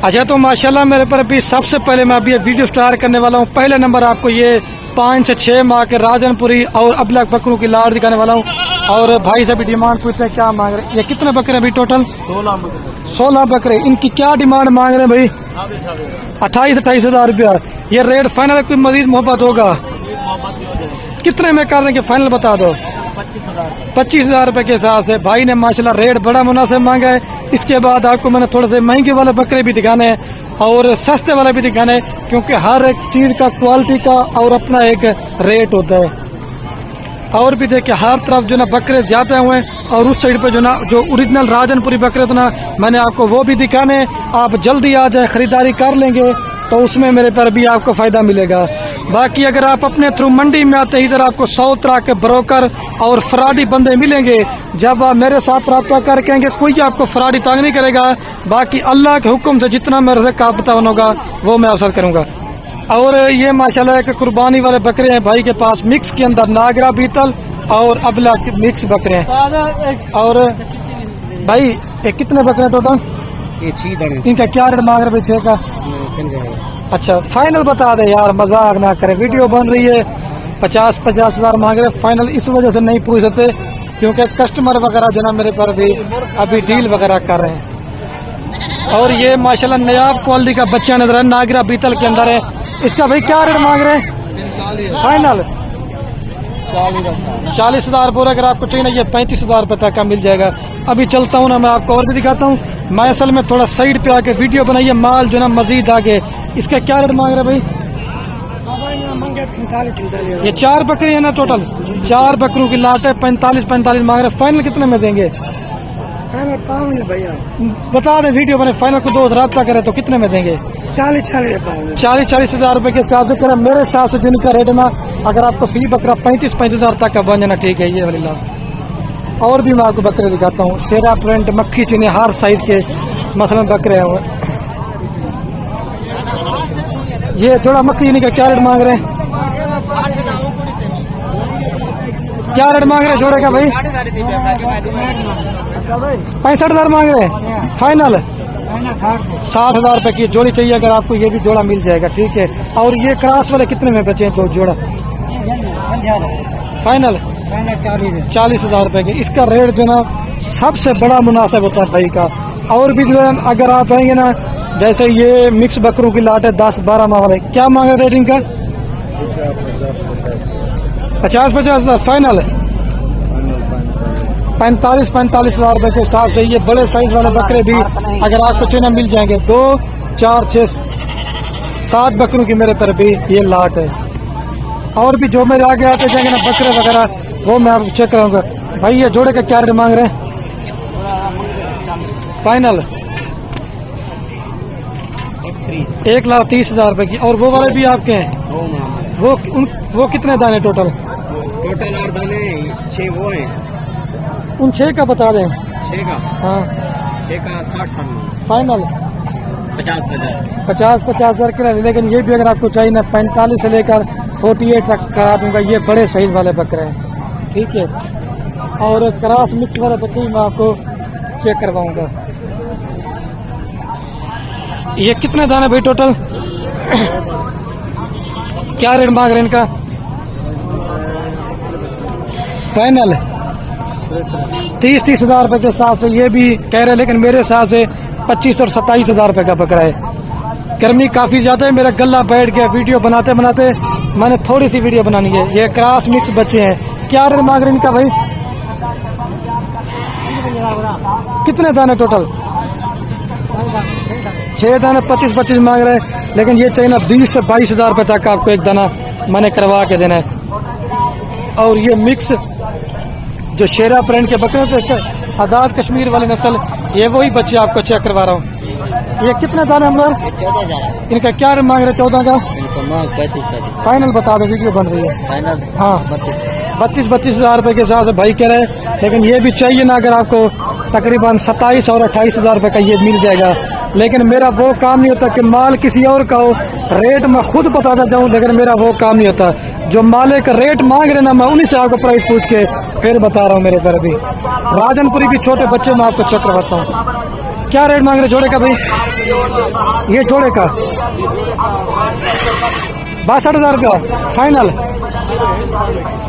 अच्छा, तो माशाल्लाह मेरे पर अभी सबसे पहले मैं अभी वीडियो स्टार्ट करने वाला हूँ। पहले नंबर आपको ये 5 से 6 माह के राजनपुरी और अबलग बकरों की लाड़ दिखाने वाला हूँ। और भाई से भी डिमांड पूछते हैं क्या मांग रहे हैं। ये कितने बकरे अभी टोटल? 16 बकरे। इनकी क्या डिमांड मांग रहे हैं भाई? 28-28 हज़ार रुपया। ये रेट फाइनल, कोई मजीद मोहब्बत होगा? कितने में कर देंगे फाइनल बता दो? 25,000 रुपए के हिसाब से भाई ने माशाल्लाह रेट बड़ा मुनासिब मांगा है। इसके बाद आपको मैंने थोड़े से महंगे वाले बकरे भी दिखाने हैं और सस्ते वाले भी दिखाने हैं, क्योंकि हर एक चीज का क्वालिटी का और अपना एक रेट होता है। और भी देखिए हर तरफ जो ना बकरे ज्यादा हुए हैं और उस साइड पे जो ना जो ओरिजिनल राजनपुरी बकरे तो ना मैंने आपको वो भी दिखाने हैं। आप जल्दी आ जाए, खरीदारी कर लेंगे तो उसमें मेरे पर भी आपको फायदा मिलेगा। बाकी अगर आप अपने थ्रू मंडी में आते हैं, इधर आपको 100 तरह के ब्रोकर और फ्रॉडी बंदे मिलेंगे। जब आप मेरे साथ रब्ता कर कहेंगे, कोई आपको फ्रॉडी तंग नहीं करेगा। बाकी अल्लाह के हुक्म से जितना मेरे से काबता होगा वो मैं अवसर करूँगा। और ये माशाल्लाह एक कुर्बानी वाले बकरे हैं भाई के पास, मिक्स के अंदर नागरा बीतल और अबला के मिक्स बकरे हैं। और भाई ये कितने बकरे टोटल? इनका क्या रेट मांग रहे? 6 का। अच्छा फाइनल बता दे यार, मजाक ना करे, वीडियो बन रही है। 50-50 हज़ार मांग रहे फाइनल। इस वजह से नहीं पूछ सकते क्योंकि कस्टमर वगैरह जो ना मेरे पर भी अभी डील वगैरह कर रहे हैं। और ये माशाल्लाह नयाब क्वालिटी का बच्चा नजर है, नागरा बीतल के अंदर है। इसका भाई क्या रेट मांग रहे हैं फाइनल? 40 हज़ार बोल। अगर आपको चाहिए ना ये 35 हज़ार रुपये तक का मिल जाएगा। अभी चलता हूँ ना, मैं आपको और भी दिखाता हूँ। मैं असल में थोड़ा साइड पे आके वीडियो बनाइए, माल जो ना मजीद आगे। इसका क्या रेट मांग रहे भाई? ये 4 बकरी है ना टोटल? 4 बकरों की लाट है। 45 मांग रहे। फाइनल कितने में देंगे? बता दें वीडियो बने। फाइनल को 2 रब्ता करे तो कितने में देंगे? 40 हज़ार रुपए के हिसाब से करें। मेरे हिसाब से जिनका रेट ना, अगर आपको फी बकरा 35 हज़ार तक का बन जाना ठीक है। ये वाली लाभ। और भी मैं आपको बकरे दिखाता हूँ। शेरा प्रिंट, मक्खी चुने, हर साइज के मसलन बकरे हैं। ये थोड़ा मक्खी चुने का क्या रेट मांग रहे हैं? क्या रेट मांग रहे हैं जोड़े का भाई? 65 हज़ार मांग रहे हैं। फाइनल 60 हज़ार रुपए की जोड़ी चाहिए। अगर आपको ये भी जोड़ा मिल जाएगा ठीक है। और ये क्रॉस वाले कितने में बचे हैं? तो जोड़ा फाइनल 40 हज़ार रुपए के। इसका रेट जो ना सबसे बड़ा मुनासिब होता है भाई का। और भी जो है अगर आप आएंगे ना, जैसे ये मिक्स बकरों की लाट है 10-12 माह वाले, क्या मांगे रेटिंग का? 50 हज़ार फाइनल। 45 हज़ार रुपए के हिसाब से ये बड़े साइज वाले बकरे भी अगर आपको चाहिए मिल जाएंगे। 2, 4, 6, 7 बकरों की मेरे पर भी ये लाट है। और भी जो मेरे आगे आते जाएंगे ना बकरे वगैरह, वो मैं आपको चेक कराऊंगा। भाई ये जोड़े का क्या रेट मांग रहे हैं फाइनल? 1,30,000 रुपए की। और वो वाले भी आपके हैं? वो कितने दाने टोटल? 8 दाने 6 वो है। उन 6 का बता दें। 6 का? हाँ 6 का 60 फाइनल 50 हज़ार के। लेकिन ये भी अगर आपको चाहिए ना 45 से लेकर 48 तक करा दूंगा। ये बड़े साइज वाले बकरे हैं ठीक है। और क्रॉस मिक्स वाले बच्चे मैं आपको चेक करवाऊंगा। ये कितने दाने भाई टोटल? क्या रेट मांग रहे हैं इनका फाइनल? 30 हज़ार रुपए के हिसाब से ये भी कह रहे, लेकिन मेरे हिसाब से 25 और 27 हज़ार रुपए का बकरा है। गर्मी काफी ज्यादा है, मेरा गला बैठ गया। वीडियो बनाते बनाते मैंने थोड़ी सी वीडियो बनानी है। ये क्रॉस मिक्स बच्चे हैं। क्या रेट मांग रहे हैं इनका भाई? कितने दाने टोटल? 6 दाने 25 मांग रहे हैं। लेकिन ये चाहिए ना 20 से 22 हज़ार रुपए तक आपको एक दाना मैंने करवा के देना है। और ये मिक्स जो शेरा प्रिंट के बकरे थे, आजाद कश्मीर वाली नस्ल, ये वही बच्चे आपको चेक करवा रहा हूँ। ये कितने दाने हम लोग? 14,000। इनका क्या रेट मांग रहे? 14 का। 35 फाइनल बता दो, वीडियो बन रही है। फाइनल हाँ 32 हज़ार रुपए के हिसाब से भाई कह रहे हैं। लेकिन ये भी चाहिए ना, अगर आपको तकरीबन 27 और 28 हज़ार रुपए का ये मिल जाएगा। लेकिन मेरा वो काम नहीं होता कि माल किसी और का हो, रेट मैं खुद बताता जाऊं, लेकिन मेरा वो काम नहीं होता। जो माले का रेट मांग रहे ना, मैं उन्हीं से आपको प्राइस पूछ के फिर बता रहा हूँ। मेरे पर भी राजनपुरी भी छोटे बच्चे मैं आपको चेक करवाता हूँ। क्या रेट मांग रहे जोड़े का भाई? ये जोड़े का 62,000 रुपया फाइनल,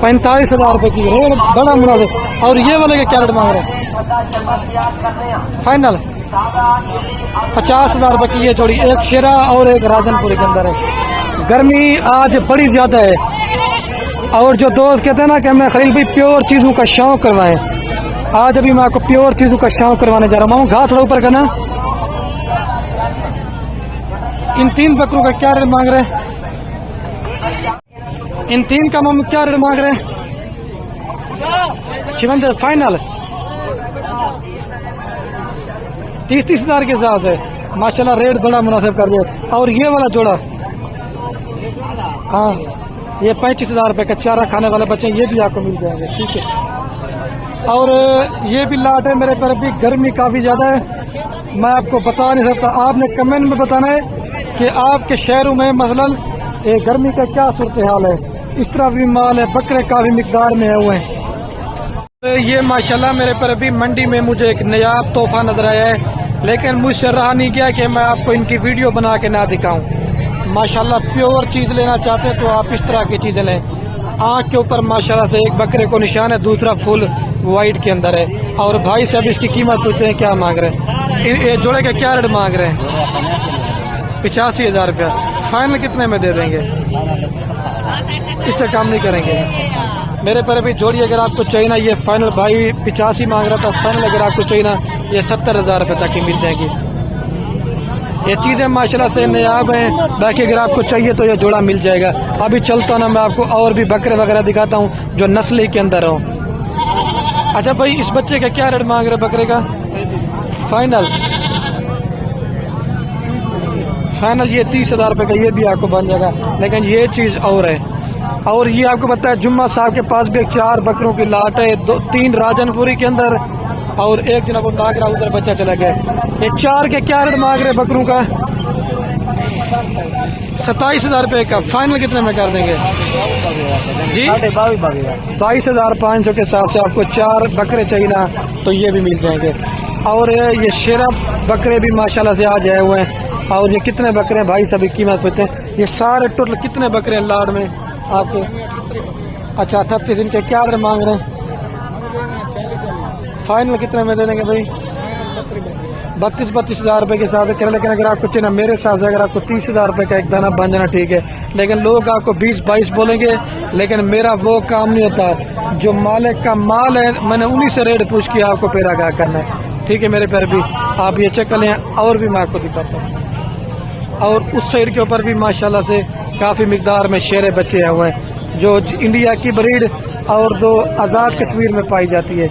45,000 रुपये की रेट, बड़ा मुनासिब। और ये वाले का क्या रेट मांग रहे हैं? फाइनल 50,000 रुपये की ये जोड़ी, एक शेरा और एक राजनपुरी के अंदर है। गर्मी आज बड़ी ज्यादा है, और जो दोस्त कहते हैं ना कि हमें खलील भाई प्योर चीजों का शौक करवाएं, आज अभी मैं आपको प्योर चीजों का शौक करवाने जा रहा हूँ। घास थोड़ा ऊपर करना। इन 3 बकरों का क्या रेट मांग रहे हैं? इन 3 का मामू क्या रेट मांग रहे हैं? 56 फाइनल, 30,000 के हिसाब से माशाल्लाह रेट बड़ा मुनासिब कर दिया। और ये वाला जोड़ा, हाँ ये 35,000 रुपये का चारा खाने वाले बच्चे, ये भी आपको मिल जाएंगे। ठीक है। और ये भी लाट है मेरे पर, भी गर्मी काफ़ी ज़्यादा है, मैं आपको बता नहीं सकता। आपने कमेंट में बताना है कि आपके शहरों में मसलन गर्मी का क्या सूरत हाल है। इस तरह भी माल है, बकरे काफ़ी मिकदार में है हुए हैं। ये माशाल्लाह मेरे पर अभी मंडी में मुझे एक नयाब तोहफा नजर आया है, लेकिन मुझसे रहा नहीं गया कि मैं आपको इनकी वीडियो बना के ना दिखाऊं। माशाल्लाह प्योर चीज़ लेना चाहते हैं तो आप इस तरह की चीज़ें लें। आँख के ऊपर माशाल्लाह से एक बकरे को निशान है, दूसरा फुल वाइट के अंदर है। और भाई साहब इसकी कीमत पूछते हैं क्या मांग रहे हैं? ये जोड़े का क्या रेट मांग रहे हैं? 85,000 रुपया फाइनल कितने में दे देंगे? इससे काम नहीं करेंगे मेरे पर अभी जोड़ी। अगर आपको चाहिए ना, ये फाइनल भाई 85 मांग रहा था, फाइनल अगर आपको चाहिए ना ये 70,000 रुपये तक की मिल जाएगी। ये चीज़ें माशाल्लाह से नयाब हैं, बाकी अगर आपको चाहिए तो ये जोड़ा मिल जाएगा। अभी चलता हूँ ना, मैं आपको और भी बकरे वगैरह दिखाता हूँ जो नस्ली के अंदर हो। अच्छा भाई इस बच्चे का क्या रेट मांग रहे बकरे का? फाइनल ये 30,000 रुपये का, ये भी आपको बन जाएगा। लेकिन ये चीज़ और है, और ये आपको पता है जुम्मा साहब के पास भी 4 बकरों की लाट है, 3 राजनपुरी के अंदर, और एक दिन वो मांग रहा उधर बच्चा चला गया। ये 4 के क्या रेट मांग रहे बकरों का? 27,000 रुपये का फाइनल कितने में कर देंगे जी? 22,500 के हिसाब से आपको 4 बकरे चाहिए ना तो ये भी मिल जाएंगे। और ये शेरा बकरे भी माशाल्लाह से आज आए हुए हैं। और ये कितने बकरे हैं भाई सभी कीमत पूछते हैं? ये सारे टोटल कितने बकरे हैं लाड में आपके? अच्छा 38 इनके क्या रेट मांग रहे हैं? फाइनल कितने में दे देंगे भाई? 32,000 रुपये के हिसाब से करें। लेकिन अगर आपको चाहिए मेरे हिसाब से अगर आपको 30,000 रुपये का एक दाना बन जाना ठीक है, लेकिन लोग आपको 20-22 बोलेंगे, लेकिन मेरा वो काम नहीं होता। जो मालिक का माल है मैंने उन्हीं से रेट पूछ के आपको पैरा गा करना है। ठीक है मेरे पैर भी आप ये चेक कर लें, और भी मैं आपको दिखाता हूँ। और उस साइड के ऊपर भी माशाल्लाह से काफ़ी मिकदार में शेरे बच्चे आए हुए हैं, जो इंडिया की ब्रीड और 2 आज़ाद कश्मीर में पाई जाती है।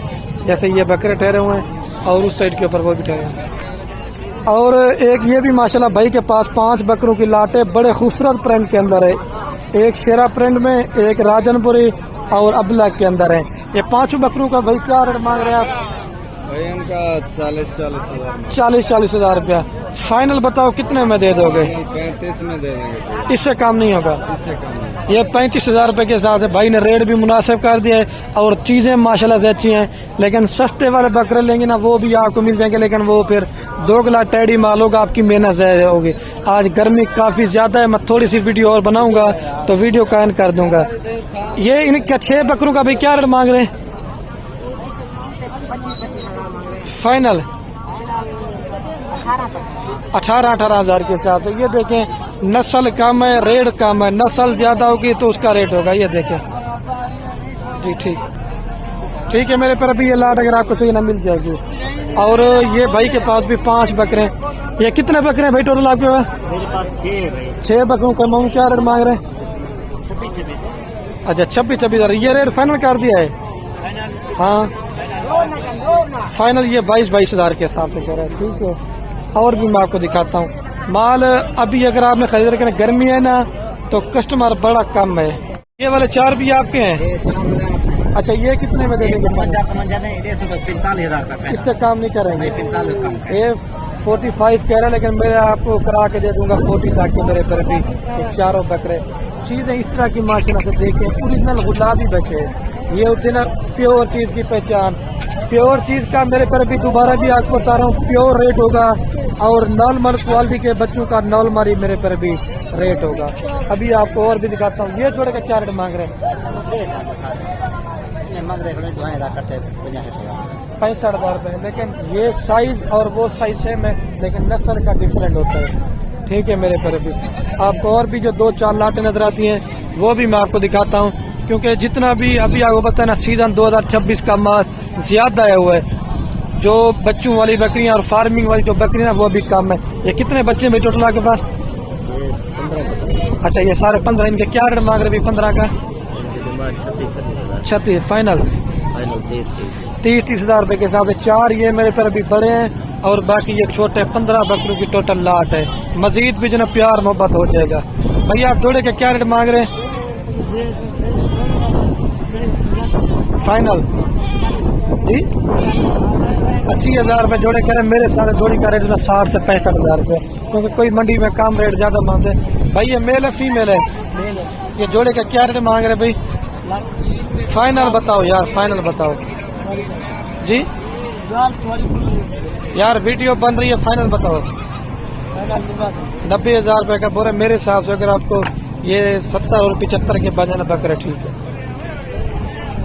जैसे ये बकरे ठहरे हुए हैं और उस साइड के ऊपर वो भी ठहरे हैं। और एक ये भी माशाल्लाह भाई के पास 5 बकरों की लाटे बड़े खूबसूरत प्रिंट के अंदर है, एक शेरा प्रिंट में, एक राजनपुरी और अबलग के अंदर है। ये 5 बकरों का भाई क्या रेट मांग रहे हैं आप? भाई इनका 40,000 रुपया फाइनल बताओ कितने में दे दोगे? 35 में दे देंगे, इससे काम नहीं होगा। इससे कम नहीं। ये 35,000 रुपये के हिसाब से भाई ने रेट भी मुनासिब कर दिया है, और चीज़ें माशाल्लाह से अच्छी हैं। लेकिन सस्ते वाले बकरे लेंगे ना वो भी आपको मिल जाएंगे, लेकिन वो फिर 2 गिला टेढ़ी माल होगा, आपकी मेहनत ज़ाया होगी। आज गर्मी काफ़ी ज़्यादा है, मैं थोड़ी सी वीडियो और बनाऊंगा तो वीडियो का एंड कर दूंगा। ये इनका 6 बकरों का भी क्या रेट मांग रहे हैं? फाइनल 18,000 के हिसाब से। ये देखें नस्ल कम है रेट कम है, नस्ल ज्यादा होगी तो उसका रेट होगा। ये देखें जी ठीक है मेरे पर अभी ये लाट अगर आपको चाहिए ना मिल जाएगी। और ये भाई के पास भी 5 बकरे हैं। ये कितने बकरे हैं भाई टोटल आपके पास? 6 बकरों का मामू क्या रेट मांग रहे हैं? अच्छा 26,000। ये रेट फाइनल कर दिया है? हाँ फाइनल ये 22,000 के हिसाब से कह रहा है। ठीक है और भी मैं आपको दिखाता हूँ माल। अभी अगर आपने खरीद रखे गर्मी है ना तो कस्टमर बड़ा कम है। ये वाले 4 भी आपके हैं? अच्छा ये कितने में दे देंगे? 45,000 इससे काम नहीं करेंगे? नहीं 45 कम। ये 45 कह रहे हैं, लेकिन मैं आपको करा के दे दूंगा 40 तक के मेरे पर भी। ये चारों बकरे चीजें इस तरह की माशाल्लाह से देखें, ओरिजिनल गुलाबी बचे। ये होती है ना प्योर चीज की पहचान। प्योर चीज का मेरे पर भी दोबारा भी आपको बता रहा हूँ प्योर रेट होगा, और नॉर्मल क्वालिटी के बच्चों का नॉर्मल ही मेरे पर भी रेट होगा। अभी आपको और भी दिखाता हूँ। ये जोड़े का क्या रेट मांग रहे हैं? 65,000 रुपये। लेकिन ये साइज और वो साइज सेम है, लेकिन नस्ल का डिफरेंट होता है। ठीक है मेरे पर भी। आपको और भी जो 2-4 लाटें नजर आती हैं वो भी मैं आपको दिखाता हूँ, क्योंकि जितना भी अभी आपको पता है ना सीजन 2026 का माल ज्यादा आया हुआ है। जो बच्चों वाली बकरियां और फार्मिंग वाली जो बकरियां वो भी कम है। ये कितने बच्चे हैं टोटल आपके पास? 15। अच्छा ये सारे 15। इनके क्या रेट मांग रहे? 15 का 36 फाइनल 30,000 रुपए के हिसाब से। 4 ये मेरे पर अभी बड़े हैं और बाकी ये छोटे 15 बकरों की टोटल लाट है। मजीद भी जो ना प्यार मोहब्बत हो जाएगा। भैया आप जोड़े के क्या रेट मांग रहे हैं? फाइनल जी 80,000 रुपये जोड़े कह रहे हैं। मेरे सारे जोड़ी का रेट ना 60 से 65,000 रुपये, क्योंकि कोई मंडी में कम रेट ज्यादा मांगते हैं। भाई ये मेल है फीमेल है? ये जोड़े का क्या रेट मांग रहे भाई? फाइनल बताओ यार, फाइनल बताओ जी। यार वीडियो बन रही है, फाइनल बताओ। 90,000 रुपये का बोरा। मेरे हिसाब से अगर आपको ये 70 और 75 के बजाना बकरे ठीक है।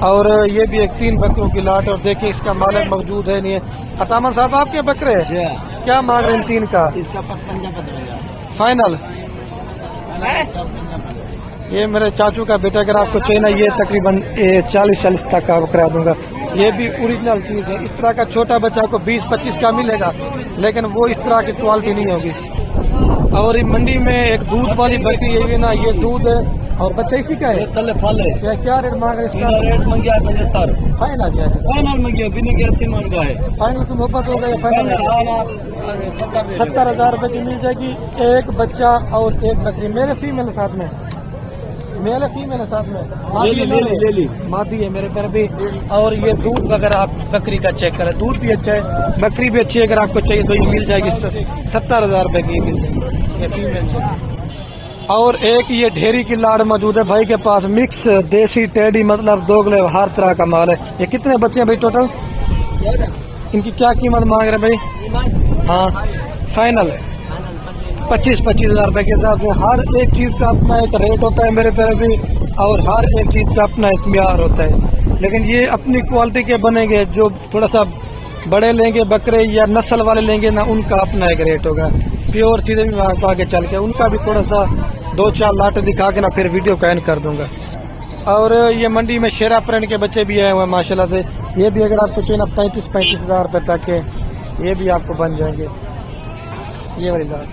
और ये भी एक 3 बकरों की लाट। और देखिए इसका मालिक मौजूद है नहीं है। अतामन साहब आपके बकरे क्या मांग रहे हैं 3 का? इसका 55 फाइनल। ये मेरे चाचू का बेटा, अगर आपको चाहिए ना ये तकरीबन 40 तक का करा दूंगा। ये भी ओरिजिनल चीज है। इस तरह का छोटा बच्चा को 20-25 का मिलेगा, लेकिन वो इस तरह की क्वालिटी नहीं होगी। और ये मंडी में एक दूध वाली बकरी ये भी ना, ये दूध है और बच्चा इसी का है। तले फल है। क्या रेट मांग रहे हैं इसका? रेट मंगिया 75। फाइनल क्या है? फाइनल मंगिया बिना गैस से मांगा है। फाइनल की मोहब्बत हो गई। फाइनल 70,000 रुपए की मिल जाएगी। एक बच्चा और एक बकरी। मेरे फीमेल साथ में, मेल है फीमेल है साथ में। ले ली मादी है मेरे पर भी। और ये दूध वगैरह आप बकरी का चेक करें, दूध भी अच्छा है, बकरी भी अच्छी है। अगर आपको चाहिए तो ये मिल जाएगी 70,000 रुपए की मिल जाएगी ये फीमेल। और एक ये ढेरी की लाड़ मौजूद है भाई के पास, मिक्स देसी टेडी, मतलब दोगले हर तरह का माल है। ये कितने बच्चे हैं भाई टोटल? इनकी क्या कीमत मांग रहे भाई? हाँ फाइनल 25,000 रुपए के हिसाब से। हर एक चीज का अपना एक रेट होता है मेरे पर भी, और हर एक चीज का अपना एक म्यार होता है। लेकिन ये अपनी क्वालिटी के बनेंगे। जो थोड़ा सा बड़े लेंगे बकरे या नस्ल वाले लेंगे ना, उनका अपना एक रेट होगा। प्योर चीजें भी आगे चल के उनका भी थोड़ा सा 2-4 लाट दिखा के ना फिर वीडियो का एंड कर दूंगा। और ये मंडी में शेरा प्रिंट के बच्चे भी आए हुए हैं माशाल्लाह से। ये भी अगर आपको चाहिए ना 35,000 रुपए तक के, ये भी आपको बन जाएंगे ये वाली लाट।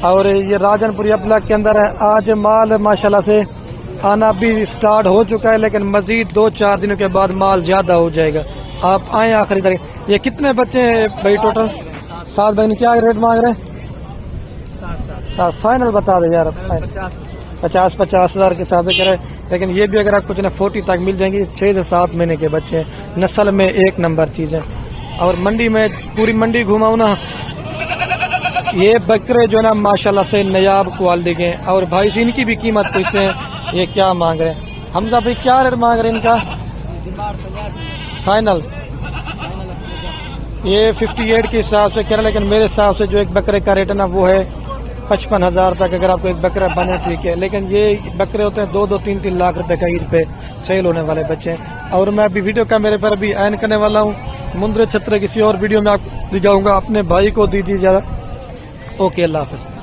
और ये राजनपुरी अबला के अंदर है। आज माल माशाल्लाह से आना भी स्टार्ट हो चुका है, लेकिन मजीद 2-4 दिनों के बाद माल ज्यादा हो जाएगा। आप आए आखिरी तारीख। ये कितने बच्चे हैं भाई टोटल? 7 बहन। क्या रेट मांग रहे हैं? 7 फाइनल बता दे यार। 50,000 के साथ कह रहे। लेकिन ये भी अगर आपको जो 40 तक मिल जाएंगी। 6 से 7 महीने के बच्चे हैं, नस्ल में एक नंबर चीज है। और मंडी में पूरी मंडी घुमाऊ ना, ये बकरे जो ना माशाल्लाह से नयाब क्वालिटी के हैं। और भाई से इनकी भी कीमत पूछते हैं ये क्या मांग रहे हैं। हमजा भाई क्या रेट मांग रहे हैं इनका? फाइनल ये 58 के हिसाब से कह रहे हैं, लेकिन मेरे हिसाब से जो एक बकरे का रेट है ना वो है 55,000 तक। अगर आपको एक बकरा बने ठीक है, लेकिन ये बकरे होते हैं 2-2, 3-3 लाख रुपए का ईद पे सेल होने वाले बच्चे हैं। और मैं अभी वीडियो का मेरे पर अभी एंड करने वाला हूँ। मुंद्रे छत्र किसी और वीडियो में आपको दिखाऊंगा। अपने भाई को दीजिए इजाज़त। ओके, अल्लाह हाफ़िज़।